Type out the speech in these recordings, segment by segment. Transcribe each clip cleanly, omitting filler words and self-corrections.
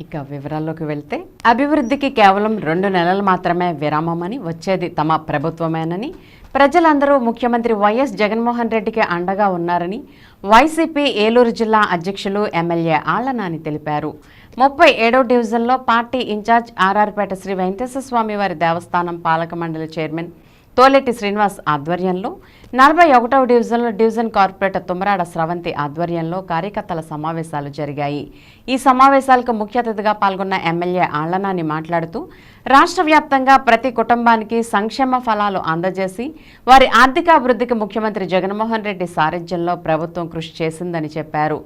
ఇక వివరాల్లోకి వెళ్తే అభివృద్ధికి కేవలం 2 నెలలు మాత్రమే విరామమని, వచ్చేది తమ ప్రభుత్వమేనని, ప్రజలందరూ ముఖ్యమంత్రి వైఎస్ జగన్మోహన్ రెడ్డికి అండగా ఉన్నారని వైసీపీ ఏలూరు జిల్లా అధ్యక్షులు ఎమ్మెల్యే ఆళ్లనాని తెలిపారు. 37వ డివిజన్లో పార్టీ ఇన్ఛార్జ్ ఆర్ఆర్పేట శ్రీ వెంకటేశ్వర స్వామివారి దేవస్థానం పాలక మండలి చైర్మన్ తోలెట్టి శ్రీనివాస్ ఆధ్వర్యంలో, 41వ డివిజన్లో డివిజన్ కార్పొరేటర్ తుమ్మరాడ స్రవంతి ఆధ్వర్యంలో కార్యకర్తల సమావేశాలు జరిగాయి. ఈ సమావేశాలకు ముఖ్య అతిథిగా పాల్గొన్న ఎమ్మెల్యే ఆళ్లనాని మాట్లాడుతూ, రాష్ట్ర వ్యాప్తంగా ప్రతి కుటుంబానికి సంక్షేమ ఫలాలు అందజేసి వారి ఆర్థికాభివృద్ధికి ముఖ్యమంత్రి జగన్మోహన్ రెడ్డి సారథ్యంలో ప్రభుత్వం కృషి చేసిందని చెప్పారు.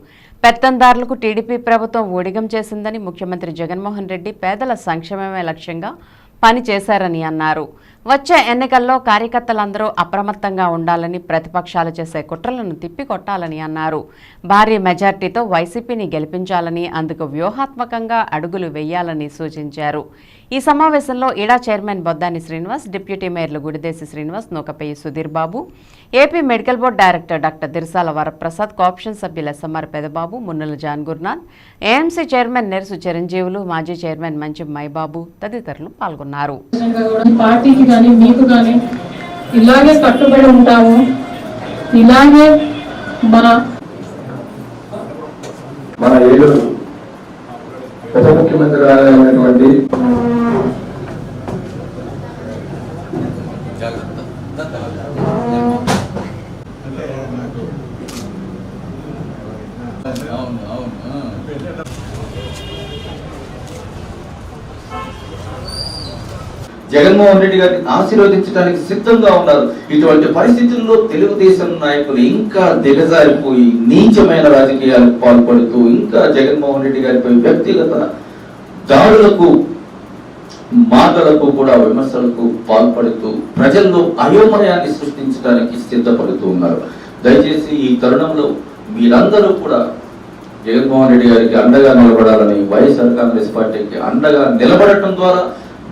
పెత్తందారులకు టీడీపీ ప్రభుత్వం ఊడిగం చేసిందని, ముఖ్యమంత్రి జగన్మోహన్ రెడ్డి పేదల సంక్షేమమే లక్ష్యంగా పనిచేశారని అన్నారు. వచ్చే ఎన్నికల్లో కార్యకర్తలందరూ అప్రమత్తంగా ఉండాలని, ప్రతిపక్షాలు చేసే కుట్రలను తిప్పికొట్టాలని అన్నారు. భారీ మెజార్టీతో వైసీపీని గెలిపించాలని, అందుకు వ్యూహాత్మకంగా అడుగులు వేయాలని సూచించారు. ఈ సమావేశంలో ఇడా చైర్మన్ బొద్దాని శ్రీనివాస్, డిప్యూటీ మేయర్లు Gudidesi Srinivas, Nukapeyi Sudhir Babu, AP medical board director doctor Dirsala Varaprasad, cooption సభ్యులు SMR Pedababu, Munnula John Gurunath, AMC chairman Nersu Chiranjeevulu, మాజీ చైర్మన్ మంచి మైబాబు తదితరులు పాల్గొన్నారు. పార్టీకి కానీ మీకు కానీ ఇలాగే కట్టుబడి ఉంటాము. ఇలాగే మన ఏలూరు ఉప ముఖ్యమంత్రి అయినటువంటి జగన్మోహన్ రెడ్డి గారిని ఆశీర్వదించడానికి సిద్ధంగా ఉన్నారు. ఇటువంటి పరిస్థితుల్లో తెలుగుదేశం నాయకులు ఇంకా దిగజారిపోయి నీచమైన రాజకీయాలకు పాల్పడుతూ, ఇంకా జగన్మోహన్ రెడ్డి గారిపై వ్యక్తిగత దాడులకు, మాటలకు కూడా విమర్శలకు పాల్పడుతూ ప్రజల్లో అయోమయాన్ని సృష్టించడానికి సిద్ధపడుతూ ఉన్నారు. దయచేసి ఈ తరుణంలో మీరందరూ కూడా జగన్మోహన్ రెడ్డి గారికి అండగా నిలబడాలని, వైఎస్ఆర్ కాంగ్రెస్ పార్టీకి అండగా నిలబడటం ద్వారా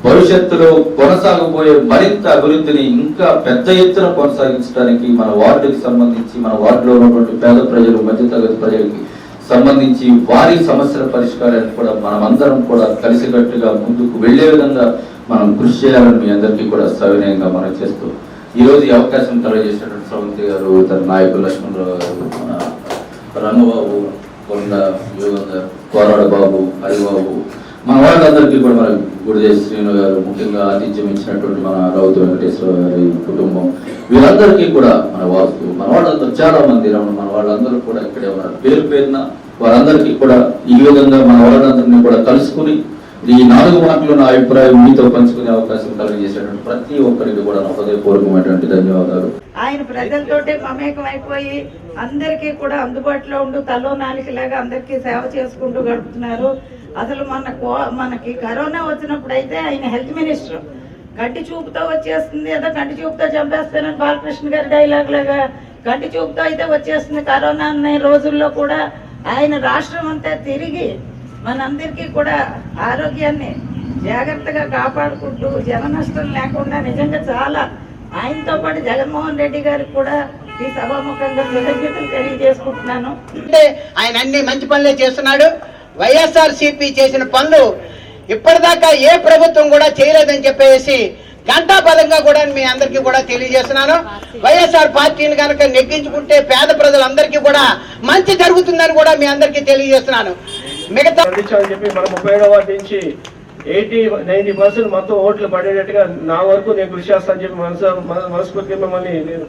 భవిష్యత్తులో కొనసాగబోయే మరింత అభివృద్ధిని ఇంకా పెద్ద ఎత్తున కొనసాగించడానికి మన వార్డుకి సంబంధించి, మన వార్డులో ఉన్నటువంటి పేద ప్రజలు, మధ్యతరగతి ప్రజలకి సంబంధించి వారి సమస్యల పరిష్కారానికి కూడా మనమందరం కూడా కలిసికట్టుగా ముందుకు వెళ్లే విధంగా మనం కృషి చేయాలని మీ అందరికీ కూడా సవినయంగా మనం చేస్తూ, ఈరోజు ఈ అవకాశం తెలియజేసినటువంటి స్రవంతి గారు, తన నాయకులు లక్ష్మణరావు గారు, మన రంగబాబు, కొండ యోగంగా, కోరాడ బాబు, హరిబాబు, మన వాళ్ళందరికీ కూడా మన గుడిదేశి శ్రీను గారు, ముఖ్యంగా ఆతిథ్యం ఇచ్చినటువంటి మన రౌతు వెంకటేశ్వర గారి కుటుంబం, వీళ్ళందరికీ కూడా మన వాస్తు, మన వాళ్ళందరూ చాలా మంది మన వాళ్ళందరూ కూడా ఇక్కడే ఉన్నారు. పేరు పేరున వారందరికీ కూడా ఈ విధంగా మన వాళ్ళందరినీ కూడా కలుసుకుని ఈ 4 మాటలు నా అభిప్రాయం మీతో పంచుకునే అవకాశం కలిగజేసేటువంటి ప్రతి ఒక్కరికి కూడా నా హృదయపూర్వకమైనటువంటి ధన్యవాదాలు. ఆయన ప్రజలతోటి మమేకం అయిపోయి అందరికీ కూడా అందుబాటులో ఉంటూ తలో నాలుకలాగా అందరికీ సేవ చేసుకుంటూ గడుపుతున్నారు. అసలు మనకి కరోనా వచ్చినప్పుడు అయితే ఆయన హెల్త్ మినిస్టర్ కంటి చూపుతో వచ్చేస్తుంది, ఏదో కంటి చూపుతో చంపేస్తానని బాలకృష్ణ గారి డైలాగ్ లాగా కంటి చూపుతో అయితే వచ్చేస్తుంది కరోనా అనే రోజుల్లో కూడా ఆయన రాష్ట్రం అంతా తిరిగి మనందరికీ కూడా ఆరోగ్యాన్ని జాగ్రత్తగా కాపాడుకుంటూ జన నష్టం లేకుండా నిజంగా చాలా ఆయనతో పాటు జగన్మోహన్ రెడ్డి గారికి కూడా ఈ సభాముఖంగా కృతజ్ఞతలు తెలియజేసుకుంటున్నాను. ఆయన అన్ని మంచి పనులే చేస్తున్నాడు. వైఎస్ఆర్సీపీ చేసిన పనులు ఇప్పటిదాకా ఏ ప్రభుత్వం కూడా చేయలేదని చెప్పేసి ఘంటాపదంగా కూడా మీ అందరికీ కూడా తెలియజేస్తున్నాను. వైఎస్ఆర్ పార్టీని కనుక నెగ్గించుకుంటే పేద ప్రజలందరికీ కూడా మంచి జరుగుతుందని కూడా మీ అందరికీ తెలియజేస్తున్నాను. మిగతా చెప్పి మన 37వ వార్డు నుంచి 80-90% మొత్తం ఓట్లు పడేటట్టుగా నా వరకు నేను కృషి చేస్తానని చెప్పి మనస్ఫూర్తిగా మిమ్మల్ని నేను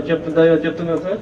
చెప్తున్నాను సార్.